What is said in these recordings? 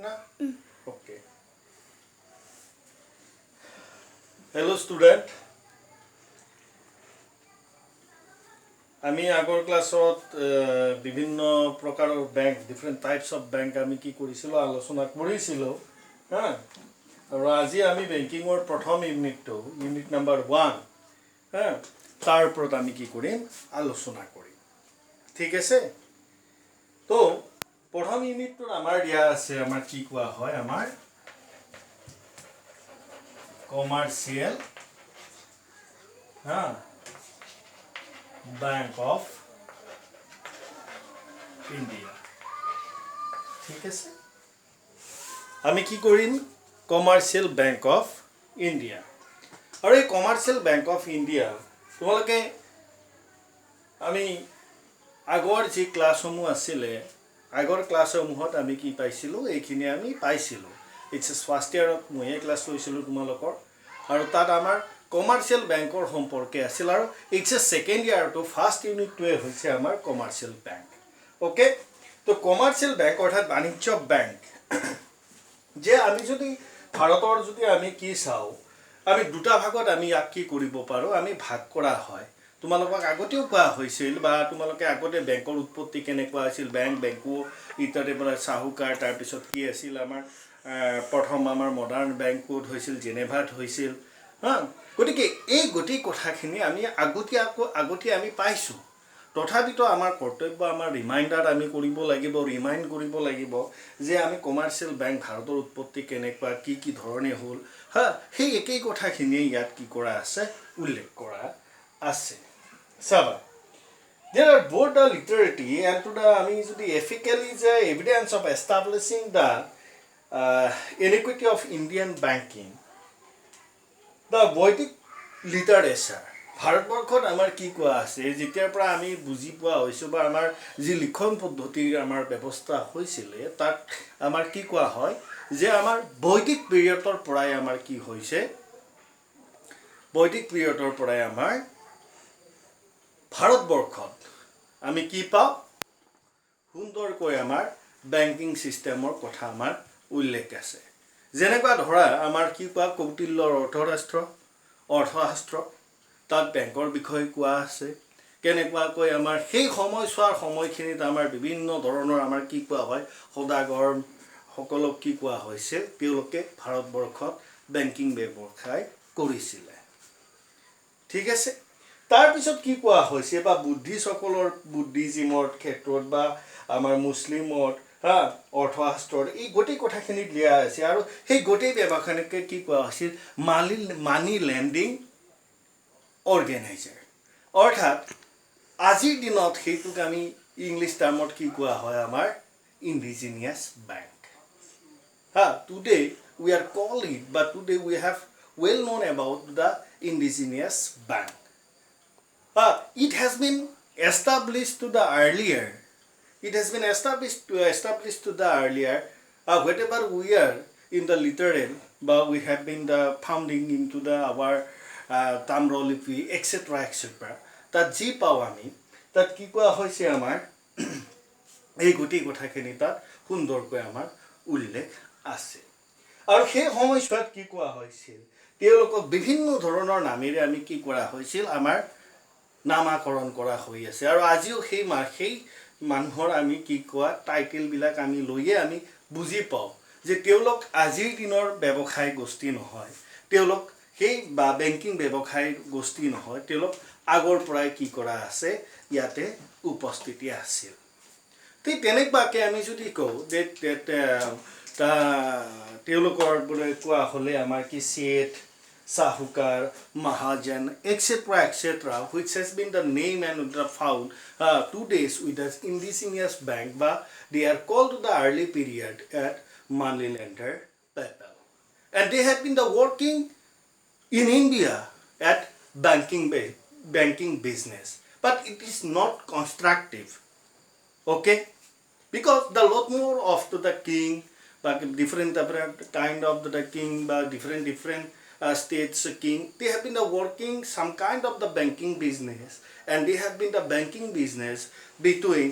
না okay hello student আমি আগৰ ক্লাছত বিভিন্ন প্ৰকাৰৰ bank different types of bank আমি কি কৰিছিলো আলোচনা কৰিছিলো হা আৰু আজি আমি বেংকিংৰ প্ৰথম ইউনিট নাম্বাৰ 1 হা তাৰ ওপৰত আমি কি কৰিম আলোচনা কৰিম ঠিক আছে তো প্ৰথম ইউনিটটো আমাৰ দিয়া আছে আমাৰ কি কোৱা হয় আমাৰ Commerceal Bank of India ঠিক আছে আমি কি কৰিম Commercial Bank of India আৰু এই Commercial Bank of India তোমালোকে আমি আগৰ যে ক্লাছসমূহ আছিলে আগৰ ক্লাছসমূহত আমি কি পাইছিলো এইখিনি আমি পাইছিলো It's a first year of মই ক্লাছ লৈছিলো তোমালোকৰ আৰু তাত আমাৰ কমাৰ্শিয়াল বেংকৰ সম্পৰ্কে আছিল আৰু it's a second year to first unit টোৱে হৈছে আমাৰ কমাৰ্শিয়াল বেংক ওকে তো কমাৰ্শিয়াল বেংক অৰ্থাৎ বাণিজ্য বেংক যে আমি যদি ভাৰতৰ যদি আমি কি চাও আমি দুটা ভাগত আমি ইয়াক কি কৰিব পাৰো আমি ভাগ কৰা হয় তোমালোকক আগতেও কোৱা হৈছিল বা তোমালোকে আগতে বেংকৰ উৎপত্তি কেনেকুৱা আছিল বেংকো ইত্যাদি পৰা সাহুকাৰ তাৰ পিছত কি আছিল আমাৰ প্ৰথম আমাৰ মডাৰ্ন বেংক কোড হৈছিল জেনেভাত হৈছিল হা গতিকে এই গতি কথাখিনি আমি আগতে আমি পাইছো তথাপিতো আমাৰ কৰ্তব্য আমাৰ ৰিমাইন্ডাৰ আমি কৰিব লাগিব যে আমি কমাৰ্শিয়াল বেংক ভাৰতৰ উৎপত্তি কেনেকুৱা কি ধৰণে হ'ল হা সেই একেই কথাখিনি ইয়াত কি কৰা আছে উল্লেখ কৰা আছে Saba. There are both the literary and to the ethically the evidence of establishing the inequity of Indian banking. The Vedic literature. ভাৰতবৰ্ষত আমাৰ কি কোৱা আছে যেতিয়াৰ পৰা আমি বুজি পোৱা হৈছো বা আমাৰ যি লিখন পদ্ধতিৰ আমাৰ ব্যৱস্থা হৈছিল তাত আমাৰ কি কোৱা হয় যে আমাৰ বৈদিক পিৰিয়ডৰ পৰাই আমাৰ কি হৈছে বৈদিক পিৰিয়ডৰ পৰাই আমাৰ ভাৰতবৰ্ষত আমি কি পাও সুন্দৰকৈ আমাৰ বেংকিং সিস্টেমৰ কথা আমাৰ উল্লেখ আছে যেনেকুৱা ধৰা আমাৰ কি কোৱা কৌটিল্যৰ অৰ্থশাস্ত্ৰ তাত বেংকৰ বিষয়ে কোৱা আছে কেনেকুৱাকৈ আমাৰ সেই সময়ছোৱাৰ সময়খিনিত আমাৰ বিভিন্ন ধৰণৰ আমাৰ কি কোৱা হয় সদাগৰ সকলক কি কোৱা হৈছিল তেওঁলোকে ভাৰতবৰ্ষত বেংকিং ব্যৱসায় কৰিছিল ঠিক আছে তাৰ পিছত কি কোৱা হৈছে বা বুদ্ধিসকলৰ বুদ্ধিজিমৰ ক্ষেত্ৰত বা আমাৰ মুছলিমৰ অৰ্থশাস্ত্ৰৰ এই গোটেই কথাখিনি দিয়া আছে আৰু সেই গোটেই ব্যৱসায়কে কি কোৱা হৈছিল মানি লেন্ডিং অৰ্গেনাইজাৰ অৰ্থাৎ আজিৰ দিনত সেইটোক আমি ইংলিছ টাৰ্মত কি কোৱা হয় আমাৰ indigenous bank today we are called it but today we have well known about the indigenous bank it has been established to the earlier whatever we are in the literal but we have been the founding into the our tamrolipi etc that ji পাও আমি তাত কি কোৱা হৈছে আমাৰ এই গুটি কথাখিনি তাত সুন্দৰকৈ আমাৰ উল্লেখ আছে আৰু সেই সময়ছোৱাত কি কোৱা হৈছিল তেওঁলোকক বিভিন্ন ধৰণৰ নামেৰে আমি কি কৰা হৈছিল আমাৰ নামাকৰণ কৰা হৈ আছে আৰু আজিও সেই মানুহৰ আমি কি কোৱা টাইটেল বিলাক আমি লৈয়ে আমি বুজি পাও যে তেওঁলোক আজিৰ দিনৰ ব্যৱসায় গোষ্ঠী নহয় তেওঁলোক সেই বা বেংকিং ব্যৱসায় গোষ্ঠী নহয় তেওঁলোক আগৰ পৰাই কি কৰা আছে ইয়াতে উপস্থিতি আছিল ঠিক তেনেকুৱাকে আমি যদি কওঁ যে তেওঁলোকৰ বোলে কোৱা হলে আমাৰ কি set Sahukar, Mahajan, etc., which has been the name and the found two days with the indigenous bank, but they are called to the early period at money lender people. And they have been the working in India at banking business. But it is not constructive. Okay? Because the lot more of the king, but different kind of the king, but different states king, they have been working some kind of the banking business and they have been the banking business between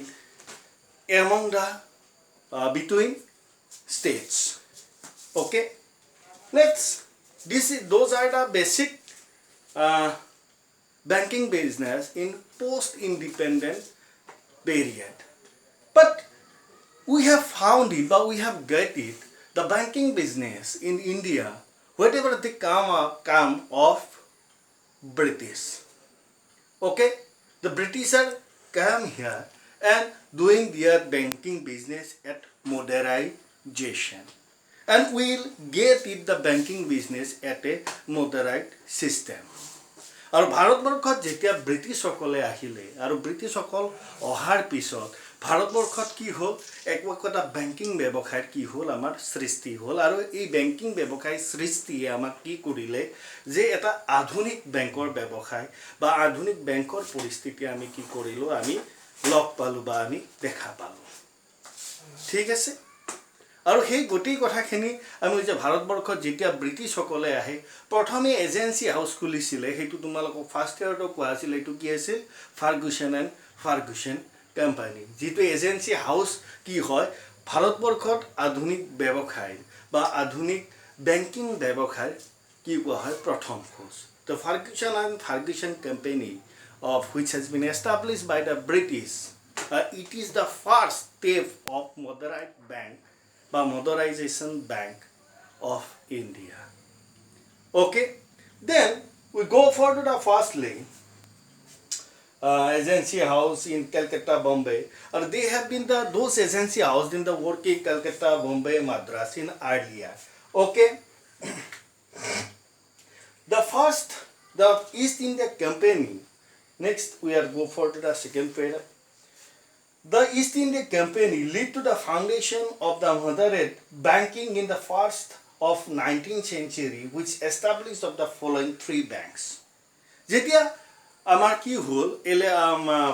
states. Okay, those are the basic banking business in post-independent period. But we have found it, but we have got it, the banking business in India, whatever they come of British. Okay, the British are come here and doing their banking business at modernization, and we'll get it the banking business at a modernized system. আৰু ভাৰতবৰ্ষত যেতিয়া ব্ৰিটিছসকলে আহিলে আৰু ব্ৰিটিছসকল অহাৰ পিছত ভাৰতবৰ্ষত কি হ'ল একটা বেংকিং ব্যৱসায় কি হ'ল আমাৰ সৃষ্টি হ'ল আৰু এই বেংকিং ব্যৱসায় সৃষ্টিয়ে আমাক কি কৰিলে যে এটা আধুনিক বেংকৰ ব্যৱসায় বা আধুনিক বেংকৰ পৰিস্থিতি আমি কি কৰিলো আমি লগ পালো বা আমি দেখা পালো ঠিক আছে আৰু সেই গতি কথাখিনি আমি যে ভাৰতবৰ্ষত যেতিয়া ব্ৰিটিছসকলে আহে প্ৰথমে এজেন্সি হাউস খুলিছিলে হেতু তোমালোকক ফাৰ্স্ট ইয়াৰটো কোৱা আছিল এটো কি আছিল ফাৰ্গুসন এণ্ড ফাৰ্গুসন কোম্পানী যেটো এজেন্সি হাউস কি হয় ভাৰতবৰ্ষত আধুনিক ব্যৱসায় বা আধুনিক বেংকিং ব্যৱসায় কি কোৱা হয় প্ৰথম খোজ তো Ferguson and Ferguson company of which has been established by the British. It is the first step of modernized bank by modernization bank of India. Okay, then we go for to the first link. Agency house in Calcutta, Bombay, or they have been those agency house in the working Calcutta, Bombay, Madras in earlier. Okay, the East India Company. Next, we are go for to the second paragraph. The East India Company led to the foundation of the modern banking in the first of 19th century, which established of the following three banks. Jetia amar ki hol ele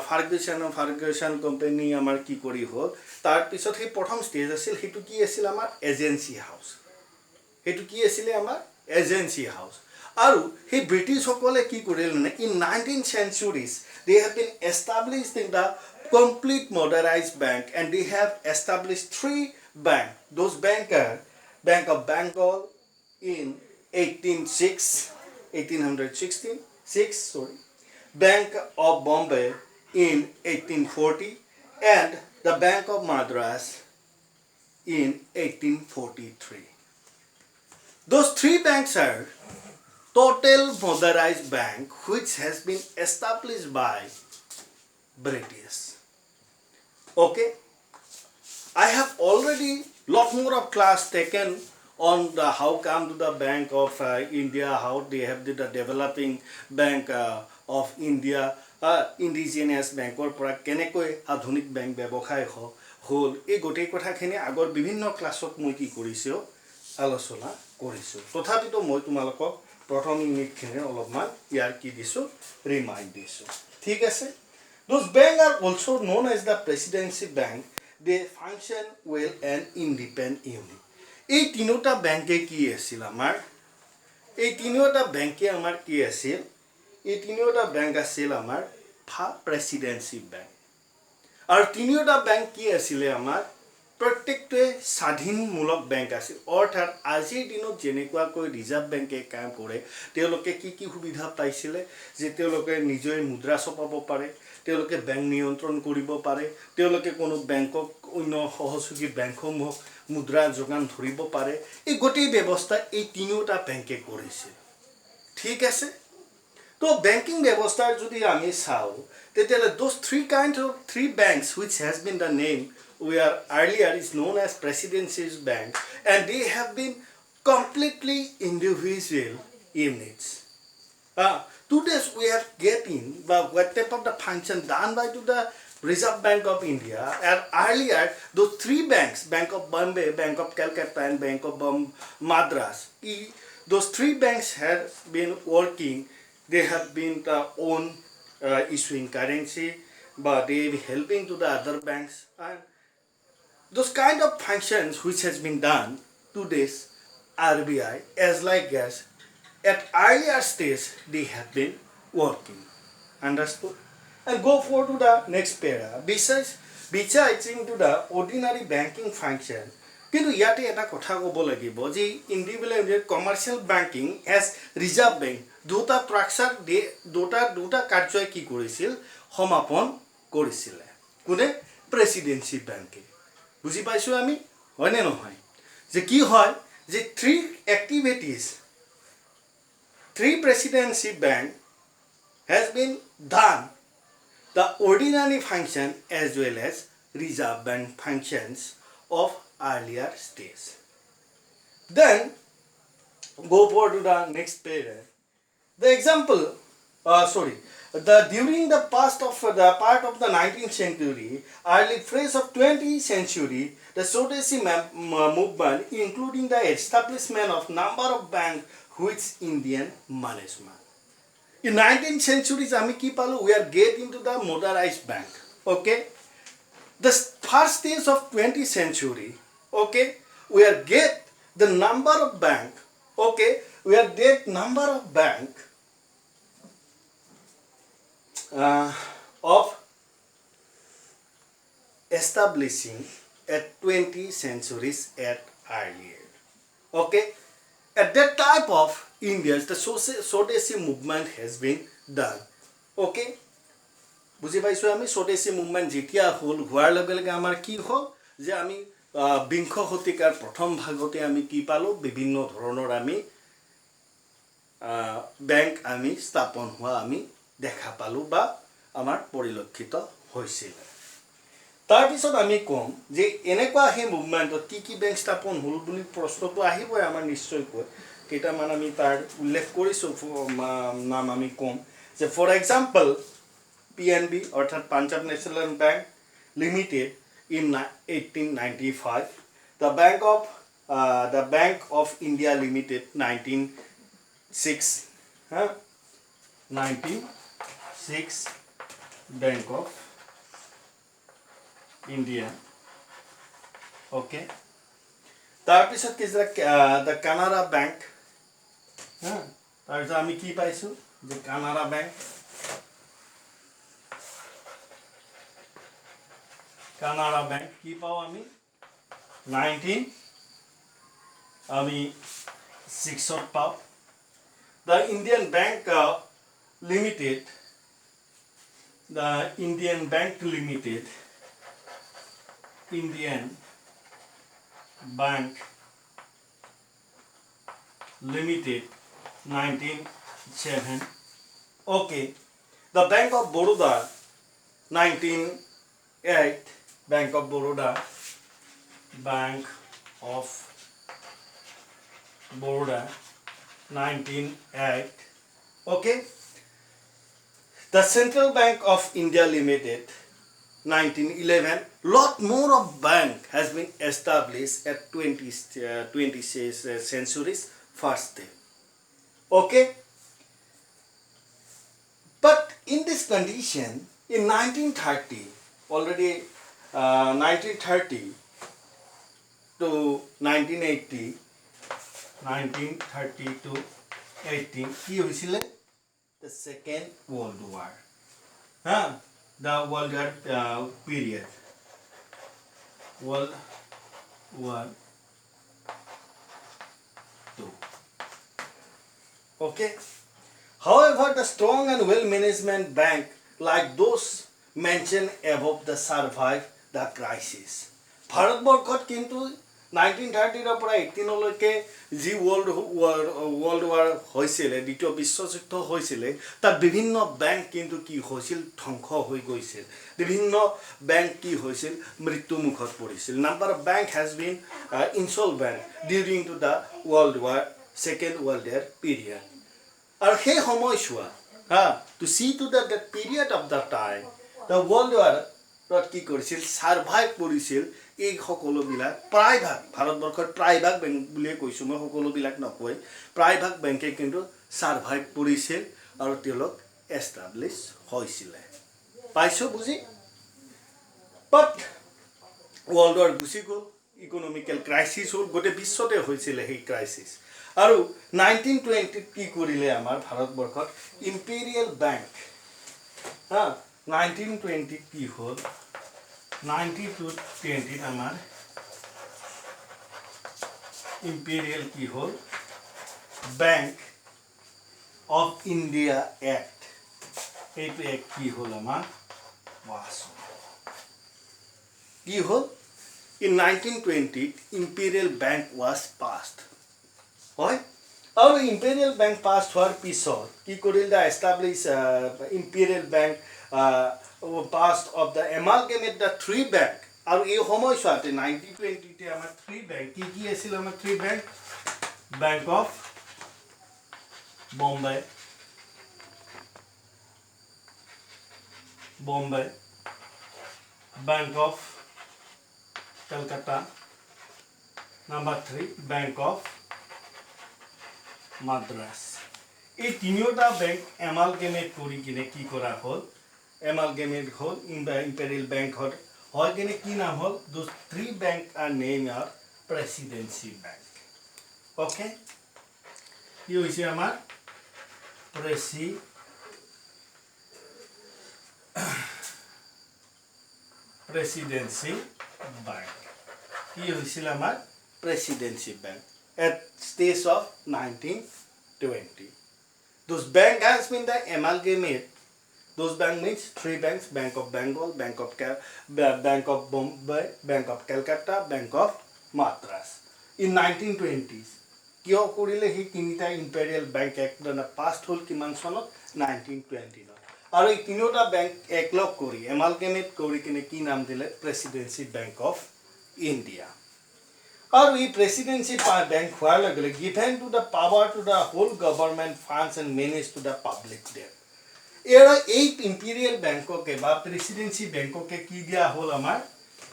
Ferguson company amar ki kori hol tar pisot he prothom stage asil hetu ki asil amar agency house. Hetu ki asile amar agency house. আৰু হে British সকলে কি কৰিলে in 19th centuries they have been established in the complete modernized bank and they have established three bank those Bank of Bengal in 1816 Bank of Bombay in 1840 and the Bank of Madras in 1843 those three banks are total modernized bank which has been established by British. Okay, I have already lot more of class taken on the how come to the Bank of India, how they have did the developing Bank of India, indigenous bank or pora kenekoi adhunik bank ব্যবসায় হল এই গোটেই কথাখিনি আগৰ বিভিন্ন ক্লাছত মই কি কৰিছো আলোচনা কৰিছো তথাপিতো মই তোমালোকক প্ৰথম ইউনিটখিনি অলপমান ইয়াৰ কি দিছো ৰিমাইন্ড দিছো ঠিক আছে those banks are also known as the presidency bank they function well and independent unit এই তিনিটা ব্যাংকে কি আছিল আমাৰ এই তিনিটা ব্যাংকে আমাৰ কি আছিল এই তিনিটা ব্যাংক আছিল আমাৰ প্ৰেসিডেন্সি ব্যাংক আৰু তিনিটা ব্যাংক কি আছিল আমাৰ প্ৰত্যেকটো স্বাধীনমূলক ব্যাংক আছিল অৰ্থাৎ আজিৰ দিনত যেনেকুৱাকৈ ৰিজাৰ্ভ বেংকে কাম কৰে তেওঁলোকে কি সুবিধা পাইছিলে যে তেওঁলোকে নিজে মুদ্ৰা ছপাব পাৰে তেওঁলোকে বেংক নিয়ন্ত্ৰণ কৰিব পাৰে তেওঁলোকে কোনো বেংকক অন্য সহযোগী বেংকসমূহক মুদ্ৰা যোগান ধৰিব পাৰে এই গোটেই ব্যৱস্থা এই তিনিটা বেংকে কৰিছিল ঠিক আছে তো বেংকিং ব্যৱস্থাৰ যদি আমি চাও তেতিয়ালে those three banks which has been the name we are earlier is known as Presidency Bank and they have been completely individual units. Today we are getting what type of the function done by to the Reserve Bank of India and earlier those three banks Bank of Bombay, Bank of Calcutta and Bank of Madras those three banks have been working they have been own issuing currency but they helping to the other banks and those kind of functions which has been done to this RBI as like as at earlier stage they have been working understood and go for to the next para besides into the ordinary banking function কিন্তু ইয়াতে এটা কথা ক'ব লাগিব যে individual commercial banking as reserve bank দুটা structure দুটা কাৰ্যই কি কৰিছিল সমাপন কৰিছিলে কোনে প্ৰেচিডেন্সি বেংকে বুজি পাইছোঁ আমি হয়নে নহয় যে কি হয় যে three presidency bank has been done the ordinary function as well as reserve bank functions of earlier stage. Then go forward to the next page. The example, during the part of the 19th century, early phase of 20th century, the Swadeshi movement, including the establishment of number of banks with Indian management. In 19th century, we are getting to the modernized bank. Okay, the first stage of 20th century. Okay, we are get the number of bank. Okay, we are get number of bank of establishing at 20th centuries at earlier. Okay, at that type of India, the Swadeshi movement has been done. Okay, বুজি পাইছোঁ আমি স্বদেশী movement যেতিয়া হ'ল হোৱাৰ লগে লগে আমাৰ কি হ'ল যে আমি বিংশ শতিকাৰ প্ৰথম ভাগতে আমি কি পালোঁ বিভিন্ন ধৰণৰ আমি বেংক আমি স্থাপন হোৱা আমি দেখা পালোঁ বা আমাৰ পৰিলক্ষিত হৈছিল তাৰপিছত আমি ক'ম যে এনেকুৱা সেই মুভমেণ্টত কি বেংক স্থাপন হ'ল বুলি প্ৰশ্নটো আহিবই আমাৰ নিশ্চয়কৈ কেইটামান আমি তাৰ উল্লেখ কৰিছোঁ নাম আমি ক'ম যে ফৰ এক্সাম্পল PNB অৰ্থাৎ Punjab National Bank Limited in 1895, the Bank of India Limited 1906, Bank of India. Okay. তাৰপিছত কি the Canara Bank. তাৰপিছত আমি কি পাইছোঁ যে Canara Bank. Canara Bank কি পাওঁ আমি 1906 পাওঁ the Indian Bank Limited Indian Bank Limited 1907 okay the Bank of Baroda 1908 Bank of Baroda 1908 okay the Central Bank of India Limited 1911 lot more of bank has been established at 20th centuries first day okay but in this condition in 1930 already 1930 to 1980 to 18 কি হৈছিলে the Second World War the World War period World War II okay however the strong and well management bank like those mentioned above the survive the crisis ভাৰতবৰ্ষত কিন্তু 1930 ৰ পৰা 18 লৈকে যি world war হৈছিল দ্বিতীয় বিশ্বযুদ্ধ হৈছিল তাত বিভিন্ন ব্যাংক কিন্তু কি হৈছিল ধ্বংস হৈ গৈছিল বিভিন্ন ব্যাংক কি হৈছিল মৃত্যু মুখত পৰিছিল number of bank has been insolvent during to the second world war period আৰু সেই সময়ছোৱা to see to that period of the time the world war কি কৰিছিল সাৰ্ভাইভ কৰিছিল এই সকলোবিলাক প্ৰায়ভাগ ভাৰতবৰ্ষৰ প্ৰায়ভাগ বেংক বুলিয়ে কৈছোঁ মই সকলোবিলাক নকয় প্ৰায়ভাগ বেংকে কিন্তু সাৰ্ভাইভ কৰিছিল আৰু তেওঁলোক এষ্টাব্লিছ হৈছিল পাইছো বুজি বাট ওয়ার্ল্ড ওয়ার গুছি গ'ল ইকোনমিক্যাল ক্রাইসিস হ'ল গোটে বিশ্বতে হৈছিল এই ক্রাইসিস আৰু 1920 কি কৰিলে আমাৰ ভাৰতবৰ্ষত ইম্পেৰিয়েল বেংক 1920 কি হ'ল 1920 আমাৰ imperial কি হল Bank of India Act এইটো এক কি হল আমাৰ পাস কি হল in 1920 imperial bank was passed হয় আৰু imperial bank passed হোৱাৰ পিছত কি কৰিল দা establish imperial bank passed of the amalgamate the three bank আৰু এই সময়ছোৱাতে 1920 তে আমাৰ three bank কি আছিল আমাৰ three bank Bank of Bombay Bank of Calcutta number 3 Bank of Madras এই তিনিওটা ব্যাংক এমালগেমেট কৰি কিনে কি কৰা হল amalgamate hole in the imperial bank হয় কিনে কি নাম হল those three bank are named as presidency bank okay কি হৈছে আমাৰ presidency bank কি হৈছিল আমাৰ presidency bank at stage of 1920 those bank has been the amalgamate those bank means three banks Bank of Bengal Bank of Bombay Bank of Calcutta Bank of Madras in 1920s কিয় কৰিলে হি তিনিটা imperial bank একদম past হল কিমান সনত 1920 নত আৰু এই তিনিটা bank একলগ কৰি amalgamate কৰি কিনে কি নাম দিলে Presidency Bank of India আৰু এই Presidency Bank হোৱাৰ লগে লগে given to the power to the whole government funds and manage to the public debt এরা এই imperial bank কে বা Presidency Bank কে কি দিয়া হল আমাৰ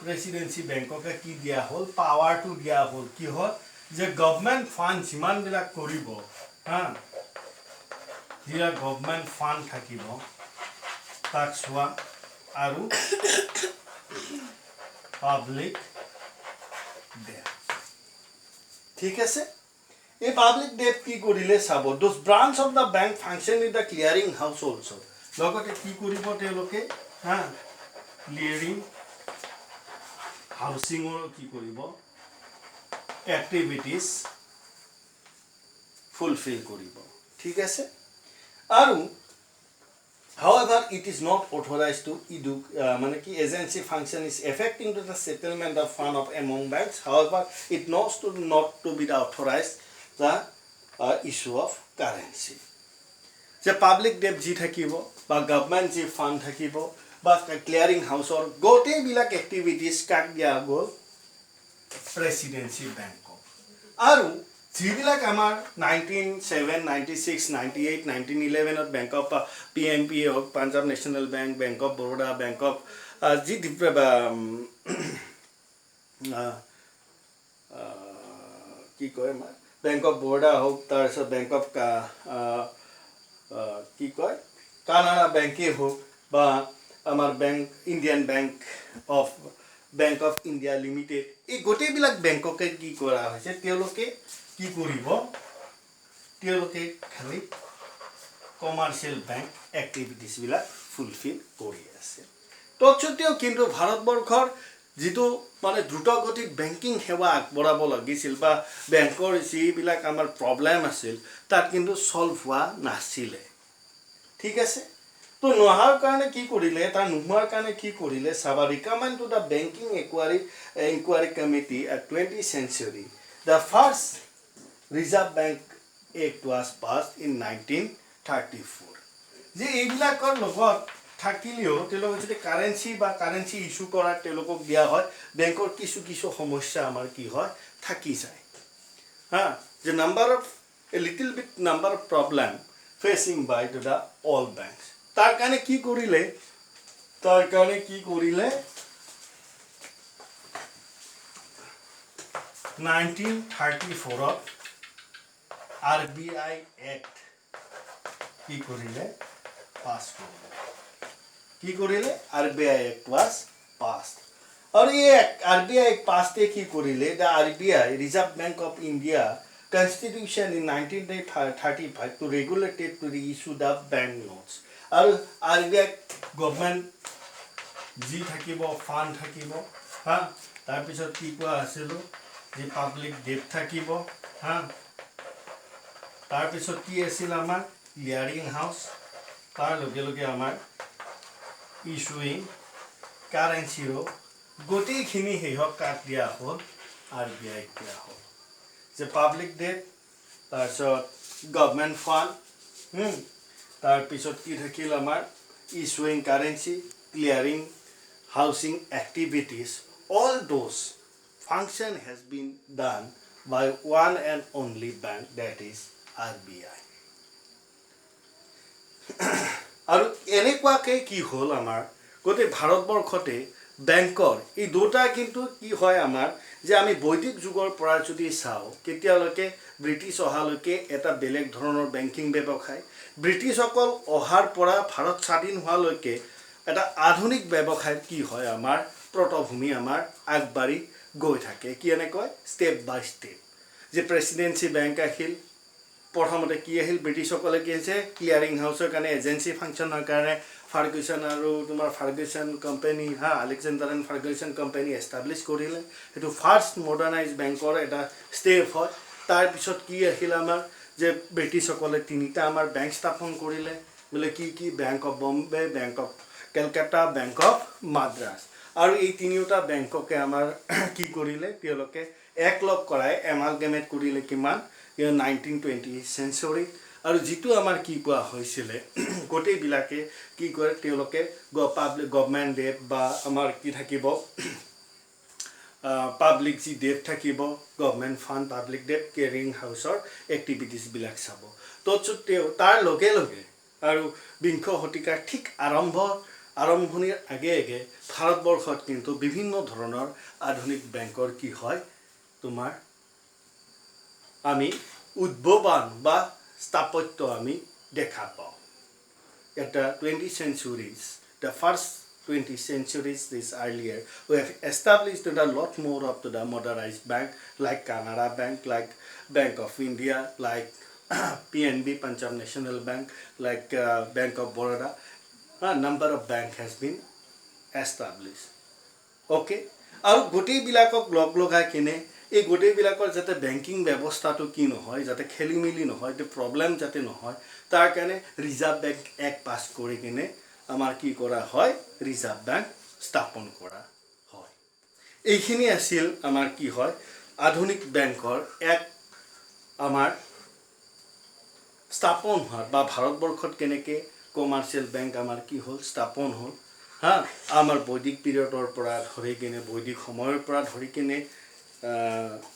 Presidency Bank কে কি দিয়া হল পাৱাৰ টু দিয়া হল কি হল যে গভৰ্নমেন্ট ফান্ড যিমান বিলাক কৰিব হা দিয়া গভৰ্নমেন্ট ফান্ড থাকিব তাক সোৱা আৰু পাবলিক দেয়া ঠিক আছে এই পাবলিক ডেট কি কৰিলে চাব those branch of the bank function in the clearing house also লগতে কি কৰিব তেওঁলোকে হা ক্লিয়াৰিং হাউসিং or কি কৰিব activities fulfill কৰিব ঠিক আছে আৰু however it is not authorized to মানে কি agency function is affecting to the settlement of fund of among banks however it not to be authorized the issue of currency যে public date G থাকিব বা government G fund থাকিব বা clearing হাউসৰ গোটেই বিলাক activities কাক দিয়া গল Presidency Bank আৰু যিবিলাক আমাৰ 1907 96 98 1911 ত Bank of PNB of Punjab National Bank Bank of Baroda Bank of G কি কয় Bank of Baroda হোক তাৰপিছত Bank of কি কয় কানাড়া ব্যাংকে হোক বা আমাৰ bank Indian Bank of India Limited এই গোটেই বিলাক ব্যাংককে কি কৰা হৈছে তেওঁলোকে কি কৰিব তেওঁলোকে খালি কমাৰ্শিয়াল ব্যাংক এক্টিভিটিজ বিলাক ফুলফিল কৰি আছে তৎসত্ত্বেও কিন্তু ভাৰতবৰ্ষৰ যেটো মানে দ্ৰুতগতিত ব্যাংকিং সেৱা আগবঢ়াব লাগিছিল বা ব্যাংকৰ যিবিলাক আমাৰ প্ৰবলেম আছিল তাত কিন্তু সলভ হোৱা নাছিল ঠিক আছে তো নোহাৰ কাৰণে কি কৰিলে তাৰ নোহোৱাৰ কাৰণে কি কৰিলে সাবা recommend to the banking inquiry committee at 20th century the first reserve bank act was passed in 1934 যে এইবিলাকৰ লগত থাকিলেও তেওঁলোকে যদি কাৰেন্সি ইস্যু কৰাৰ তেওঁলোকক দিয়া হয় ব্যাংকৰ কিছু সমস্যা আমাৰ কি হয় থাকি যায় হা যে a little bit number of problem facing by to the all banks তাৰ কাৰণে কি কৰিলে 1934 RBI Act কি কৰিলে পাস কৰিলে RBI Act was passed আৰু এই RBI Act pass তে কি কৰিলে the RBI Reserve Bank of India Constitution in 1935 to regulate it to the issue the bank notes আৰু RBI government জি থাকিব ফান্ড থাকিব হা তাৰ পিছত কি কোৱা আছিল যে পাব্লিক ডেট থাকিব হা তাৰপিছত কি আছিল আমাৰ ক্লিয়াৰিং হাউচ তাৰ লগে লগে আমাৰ ইস্যুইং কাৰেন্সিৰো গোটেইখিনি হেহক কাট দিয়া হ'ল RBI দিয়া হ'ল যে পাব্লিক ডেট তাৰপিছত গভৰ্নমেণ্ট ফাণ্ড তাৰপিছত কি থাকিল আমাৰ issuing currency ক্লিয়াৰিং housing activities, all those function has been done by one and only bank, that is RBI. আৰু এনেকুৱাকৈ কি হ'ল আমাৰ গোটেই ভাৰতবৰ্ষতে বেংকৰ এই দুটা কিন্তু কি হয় আমাৰ যে আমি বৈদিক যুগৰ পৰা যদি চাওঁ কেতিয়ালৈকে ব্ৰিটিছ অহালৈকে এটা বেলেগ ধৰণৰ বেংকিং ব্যৱসায় ব্ৰিটিছসকল অহাৰ পৰা ভাৰত স্বাধীন হোৱালৈকে এটা আধুনিক ব্যৱসায় কি হয় আমাৰ পটভূমি আমাৰ আগবাঢ়ি গৈ থাকে কি এনেকৈ ষ্টেপ বাই ষ্টেপ যে প্ৰেচিডেন্সি বেংক আহিল প্ৰথমতে কি আহিল ব্ৰিটিছসকলে কি হৈছে ক্লিয়াৰিং হাউচৰ কাৰণে এজেঞ্চি ফাংচনৰ কাৰণে ফাৰ্গুছন আৰু তোমাৰ Ferguson company Alexander and Ferguson company establish কৰিলে সেইটো ফাৰ্ষ্ট মডাৰ্ণাইজ বেংকৰ এটা ষ্টেপ হয় তাৰপিছত কি আহিল আমাৰ যে ব্ৰিটিছসকলে তিনিটা আমাৰ বেংক স্থাপন কৰিলে বোলে কি bank of Bombay bank of Calcutta bank of Madras আৰু এই তিনিওটা বেংককে আমাৰ কি কৰিলে তেওঁলোকে একলগ কৰাই এমালগেমেট কৰিলে কিমান 1920 চেঞ্চুৰী আৰু যিটো আমাৰ কি কোৱা হৈছিলে গোটেইবিলাকে কি কৰে তেওঁলোকে পাব্লিক গভৰ্নমেণ্ট ডেট বা আমাৰ কি থাকিব পাব্লিক যি ডেট থাকিব government fund public debt caring হাউচৰ এক্টিভিটিছবিলাক চাব তাৰ লগে লগে আৰু বিংশ শতিকাৰ ঠিক আৰম্ভণিৰ আগে ভাৰতবৰ্ষত কিন্তু বিভিন্ন ধৰণৰ আধুনিক বেংকৰ কি হয় তোমাৰ আমি উদ্ভাৱন বা স্থাপত্য আমি দেখা পাওঁ এটা 20th centuries the first 20 centuries this earlier we have established a lot more of the modernized bank like Canara Bank like Bank of India like PNB Punjab National Bank like Bank of Baroda a number of bank has been established okay আৰু গোটেইবিলাকক লগাই কিনে এই গোটেইবিলাকৰ যাতে banking ব্যৱস্থাটো কি নহয় যাতে খেলিমেলি নহয় তে প্ৰব্লেম যাতে নহয় তাৰ কাৰণে ৰিজাৰ্ভ বেংক এক পাছ কৰি কিনে আমাৰ কি কৰা হয় ৰিজাৰ্ভ বেংক স্থাপন কৰা হয় এইখিনি আছিল আমাৰ কি হয় আধুনিক বেংকৰ এক আমাৰ স্থাপন হয় বা ভাৰতবৰ্ষত কেনেকৈ কমাৰ্চিয়েল বেংক আমাৰ কি হ'ল স্থাপন হ'ল আমাৰ বৈদিক পিৰিয়ডৰ পৰা ধৰি কিনে বৈদিক সময়ৰ পৰা ধৰি কিনে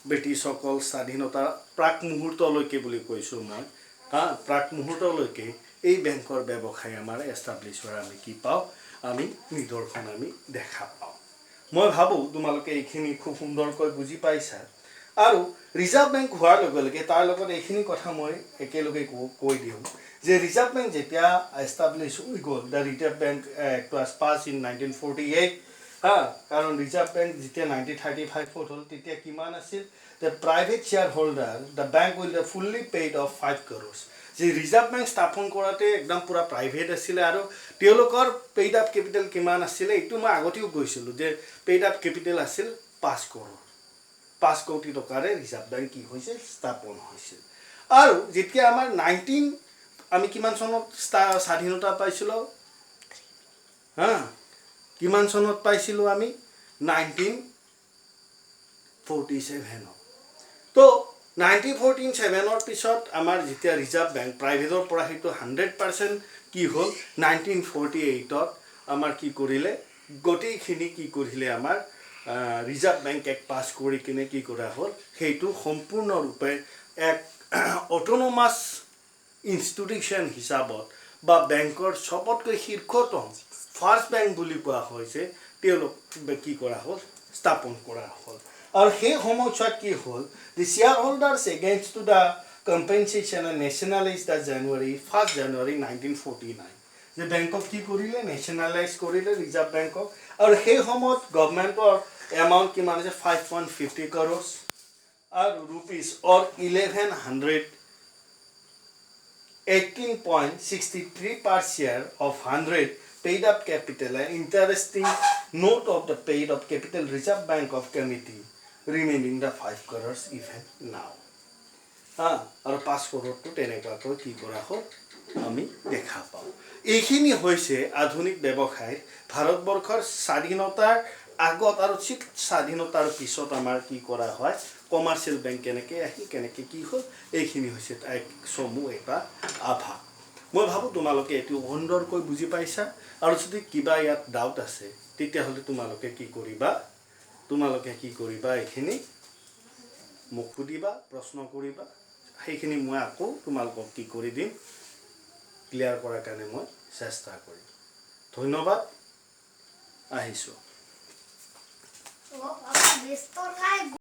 ব্ৰিটিছসকল স্বাধীনতাৰ প্ৰাক মুহূৰ্তলৈকে বুলি কৈছোঁ মই প্ৰাক মুহূৰ্তলৈকে এই বেংকৰ ব্যৱসায় আমাৰ এষ্টাব্লিছ হোৱাৰ আমি কি পাওঁ আমি নিদৰ্শন আমি দেখা পাওঁ মই ভাবোঁ তোমালোকে এইখিনি খুব সুন্দৰকৈ বুজি পাইছা আৰু ৰিজাৰ্ভ বেংক হোৱাৰ লগে লগে তাৰ লগত এইখিনি কথা মই একেলগে কৈ দিওঁ যে ৰিজাৰ্ভ বেংক যেতিয়া এষ্টাব্লিছ হৈ গ'ল the reserve bank act was pass in 1948 কাৰণ ৰিজাৰ্ভ বেংক যেতিয়া 1935 হ'ল তেতিয়া কিমান আছিল the private share holder the bank will the fully paid of 5 crores যে ৰিজাৰ্ভ বেংক স্থাপন কৰাতে একদম পুৰা প্ৰাইভেট আছিলে আৰু তেওঁলোকৰ পেইড আপ কেপিটেল কিমান আছিলে এইটো মই আগতেও কৈছিলোঁ যে পেইড আপ কেপিটেল আছিল 5 crore 5 কোটি টকাৰে ৰিজাৰ্ভ বেংক কি হৈছে স্থাপন হৈছিল আৰু যেতিয়া আমাৰ আমি কিমান চনত স্বাধীনতা পাইছিলোঁ কিমান চনত পাইছিলোঁ আমি 1947 তো 1947 পিছত আমাৰ যেতিয়া ৰিজাৰ্ভ বেংক প্ৰাইভেটৰ পৰা সেইটো 100% কি হ'ল 1948 আমাৰ কি কৰিলে গোটেইখিনি কি কৰিলে আমাৰ ৰিজাৰ্ভ বেংক এক পাছ কৰি কিনে কি কৰা হ'ল সেইটো সম্পূৰ্ণৰূপে এক অটোনমাছ ইনষ্টিটিউশ্যন হিচাপত বা বেংকৰ সবতকৈ শীৰ্ষতম ফাৰ্ষ্ট বেংক বুলি কোৱা হৈছে তেওঁলোক কি কৰা হ'ল স্থাপন কৰা হ'ল আৰু সেই সময়ছোৱাত কি হ'ল the shareholders against to the compensation and nationalise the first January 1949 যে বেংকক কি কৰিলে নেশ্যনেলাইজ কৰিলে ৰিজাৰ্ভ বেংকক আৰু সেই সময়ত গভৰ্ণমেণ্টৰ এমাউণ্ট কিমান আছে 5.50 crores আৰু rupees or 18.63 per share of 100 paid up capital and interesting note of the paid up capital Reserve Bank of Committee remaining the 5 crores even নাও আৰু 5 crores তেনেকুৱাকৈ কি কৰা হ'ল আমি দেখা পাওঁ এইখিনি হৈছে আধুনিক ব্যৱসায় ভাৰতবৰ্ষৰ স্বাধীনতাৰ আগত আৰু ঠিক স্বাধীনতাৰ পিছত আমাৰ কি কৰা হয় কমাৰ্চিয়েল বেংক কেনেকৈ আহি কেনেকৈ কি হ'ল এইখিনি হৈছে এক চমু এটা আভা মই ভাবোঁ তোমালোকে এইটো সুন্দৰকৈ বুজি পাইছা আৰু যদি কিবা ইয়াত ডাউট আছে তেতিয়াহ'লে তোমালোকে কি কৰিবা এইখিনি মোক সুধিবা প্ৰশ্ন কৰিবা সেইখিনি মই আকৌ তোমালোকক কি কৰি দিম ক্লিয়াৰ কৰাৰ কাৰণে মই চেষ্টা কৰিম ধন্যবাদ আহিছোঁ